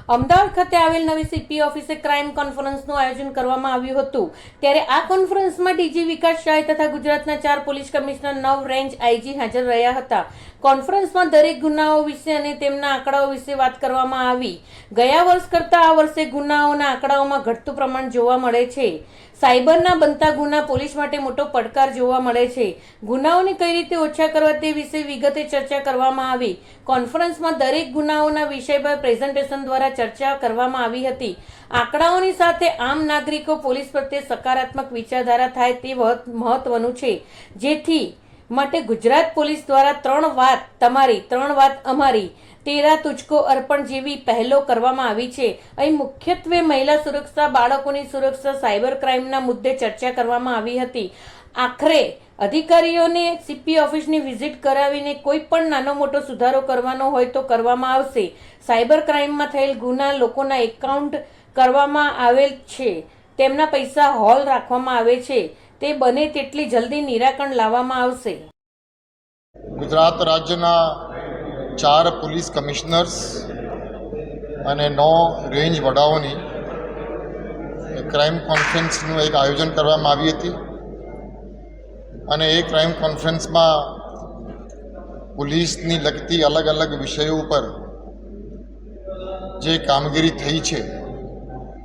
અમદાવાદ ખાતે આવેલ નવી સીપી ઓફિસે ક્રાઇમ કોન્ફરન્સનું આયોજન કરવામાં આવ્યું હતું। ત્યારે આ કોન્ફરન્સમાં ડીજી વિકાસ શાહ તથા ગુજરાતના 4 પોલીસ કમિશનર 9 રેન્જ આઈજી હાજર રહ્યા હતા। કોન્ફરન્સમાં દરેક ગુનાઓ વિશે અને તેમના આંકડાઓ વિશે વાત કરવામાં આવી। ગયા વર્ષ કરતાં આ વર્ષે ગુનાઓના આંકડાઓમાં ઘટતું પ્રમાણ જોવા મળે છે। સાયબરના બનતા ગુના પોલીસ માટે મોટો પડકાર જોવા મળે છે। ગુનાઓને કઈ રીતે ઓછા કરવા તે વિશે વિગતે ચર્ચા કરવામાં આવી। કોન્ફરન્સમાં દરેક ગુનાઓના વિષય પર પ્રેઝન્ટેશન દ્વારા ચર્ચા કરવામાં આવી હતી। આંકડાઓની સાથે આમ નાગરિકો પોલીસ પ્રત્યે સકારાત્મક વિચારધારા થાય તે મહત્વનું છે। જેથી માટે ગુજરાત પોલીસ દ્વારા 3 વાત તમારી 3 વાત અમારી, તેરા તુજકો અર્પણ જેવી પહેલો કરવામાં આવી છે। અહીં મુખ્યત્વે મહિલા સુરક્ષા, બાળકોની સુરક્ષા, સાયબર ક્રાઇમના મુદ્દે ચર્ચા કરવામાં આવી હતી। આખરે અધિકારીઓને સીપી ઓફિસની વિઝિટ કરાવીને કોઈ પણ નાનો મોટો સુધારો કરવાનો હોય તો કરવામાં આવશે। સાયબર ક્રાઇમમાં થયેલ ગુના લોકોના એકાઉન્ટ કરવામાં આવેલ છે, તેમના પૈસા હોલ રાખવામાં આવે છે, તે બને તેટલી જલ્દી નિરાકરણ લાવવામાં આવશે। ગુજરાત રાજ્યના 4 પોલીસ કમિશનર્સ અને 9 રેન્જ વડાઓની ક્રાઇમ કોન્ફરન્સનું એક આયોજન કરવામાં આવી હતી અને એ ક્રાઇમ કોન્ફરન્સમાં પોલીસની લગતી અલગ અલગ વિષયો ઉપર જે કામગીરી થઈ છે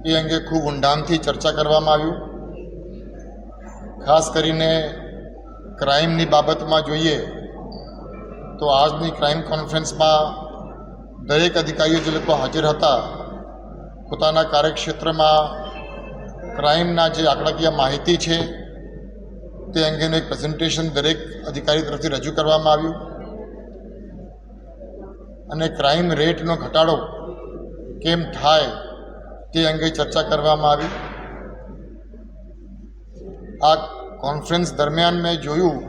એ અંગે ખૂબ ઊંડાણથી ચર્ચા કરવામાં આવ્યું। ખાસ કરીને ક્રાઇમની બાબતમાં જોઈએ તો આજની ક્રાઇમ કોન્ફરન્સમાં દરેક અધિકારીઓ જે લોકો હાજર હતા પોતાના કાર્યક્ષેત્રમાં ક્રાઇમના જે આંકડાકીય માહિતી છે તે અંગેનું એક પ્રેઝન્ટેશન દરેક અધિકારી તરફથી રજૂ કરવામાં આવ્યું અને ક્રાઇમ રેટનો ઘટાડો કેમ થાય તે અંગે ચર્ચા કરવામાં આવી। આ કોન્ફરન્સ દરમિયાન મેં જોયું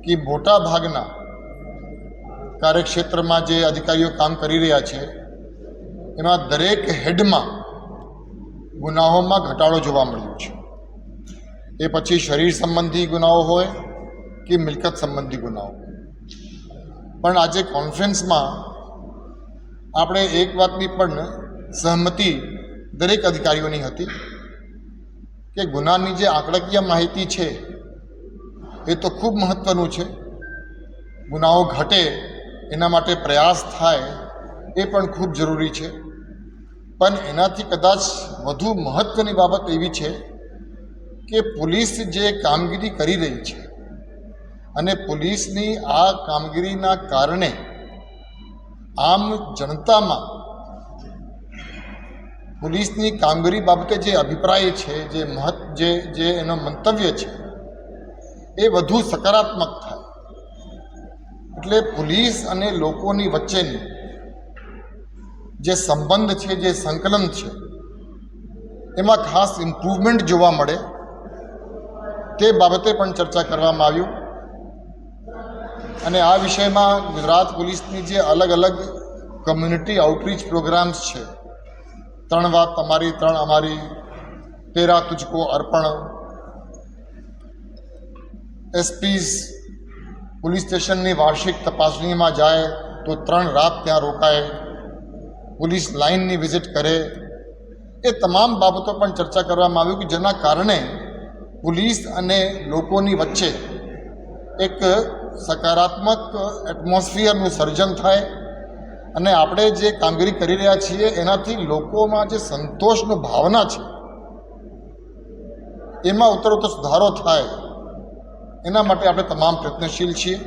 કે મોટા ભાગના કાર્યક્ષેત્રમાં જે અધિકારીઓ કામ કરી રહ્યા છે એમાં દરેક હેડમાં ગુનાઓમાં ઘટાડો જોવા મળ્યો છે। એ પછી શરીર સંબંધી ગુનાઓ હોય કે મિલકત સંબંધી ગુનાઓ। પણ આજે કોન્ફરન્સમાં આપણે એક વાતની પણ સહમતિ દરેક અધિકારીઓની હતી કે ગુનાની જે આંકડાકીય માહિતી છે એ તો ખૂબ મહત્ત્વનું છે, ગુનાઓ ઘટે એના માટે પ્રયાસ થાય એ પણ ખૂબ જરૂરી છે, પણ એનાથી કદાચ વધુ મહત્ત્વની બાબત એવી છે કે પોલીસ જે કામગીરી કરી રહી છે અને પોલીસની આ કામગીરીના કારણે આમ જનતામાં પોલીસની કામગીરી બાબતે જે અભિપ્રાય છે, જે એનો મંતવ્ય છે એ વધુ સકારાત્મક થાય। એટલે પોલીસ અને લોકોની વચ્ચેની જે સંબંધ છે, જે સંકલન છે એમાં ખાસ ઇમ્પ્રુવમેન્ટ જોવા મળે તે બાબતે પણ ચર્ચા કરવામાં આવ્યું અને આ વિષયમાં ગુજરાત પોલીસની જે અલગ અલગ કમ્યુનિટી આઉટરીચ પ્રોગ્રામ્સ છે, 3 વાત તમારી 3 અમારી, તેરા તુજકો અર્પણ, એસપીઝ પોલીસ સ્ટેશનની વાર્ષિક તપાસણીમાં જાય તો 3 રાત ત્યાં રોકાય, પોલીસ લાઇનની વિઝિટ કરે, એ તમામ બાબતો પણ ચર્ચા કરવામાં આવી કે જેના કારણે પોલીસ અને લોકોની વચ્ચે એક સકારાત્મક એટમોસ્ફિયરનું સર્જન થાય અને આપણે જે કામગીરી કરી રહ્યા છીએ એનાથી લોકોમાં જે સંતોષની ભાવના છે એમાં ઉત્તરોત્તર સુધારો થાય, એના માટે આપણે તમામ પ્રયત્નશીલ છીએ।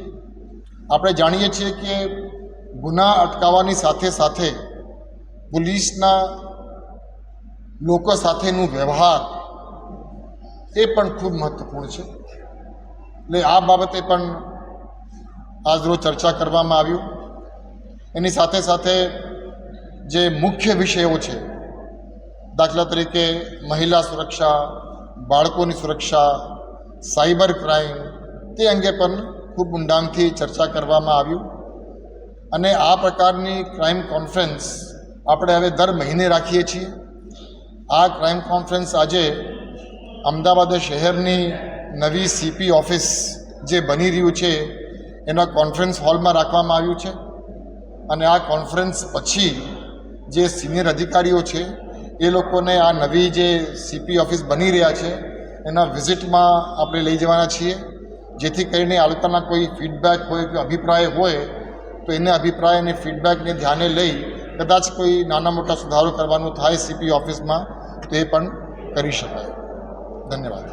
આપણે જાણીએ છીએ કે ગુના અટકાવવાની સાથે સાથે પોલીસના લોકો સાથેનું વ્યવહાર એ પણ ખૂબ મહત્ત્વપૂર્ણ છે। એટલે આ બાબતે પણ આજરોજ ચર્ચા કરવામાં આવ્યું। એની સાથે સાથે જે મુખ્ય વિષયો છે, દાખલા તરીકે મહિલા સુરક્ષા, બાળકોની સુરક્ષા, સાયબર ક્રાઇમ, તે અંગે પણ ખૂબ ઊંડાણથી ચર્ચા કરવામાં આવ્યું અને આ પ્રકારની ક્રાઇમ કોન્ફરન્સ આપણે હવે દર મહિને રાખીએ છીએ। આ ક્રાઇમ કોન્ફરન્સ આજે અમદાવાદ શહેરની નવી સીપી ઓફિસ જે બની રહ્યું છે એના કોન્ફરન્સ હોલમાં રાખવામાં આવ્યું છે અને આ કોન્ફરન્સ પછી જે સિનિયર અધિકારીઓ છે એ લોકોને આ નવી જે સીપી ઓફિસ બની રહ્યા છે એના વિઝિટમાં આપણે લઈ જવાના છીએ, જેથી કરીને આ લોકોના કોઈ ફીડબેક હોય કે અભિપ્રાય હોય તો એને અભિપ્રાય અને ફીડબેકને ધ્યાને લઈ કદાચ કોઈ નાના મોટા સુધારો કરવાનું થાય સીપી ઓફિસમાં તો એ પણ કરી શકાય. ધન્યવાદ.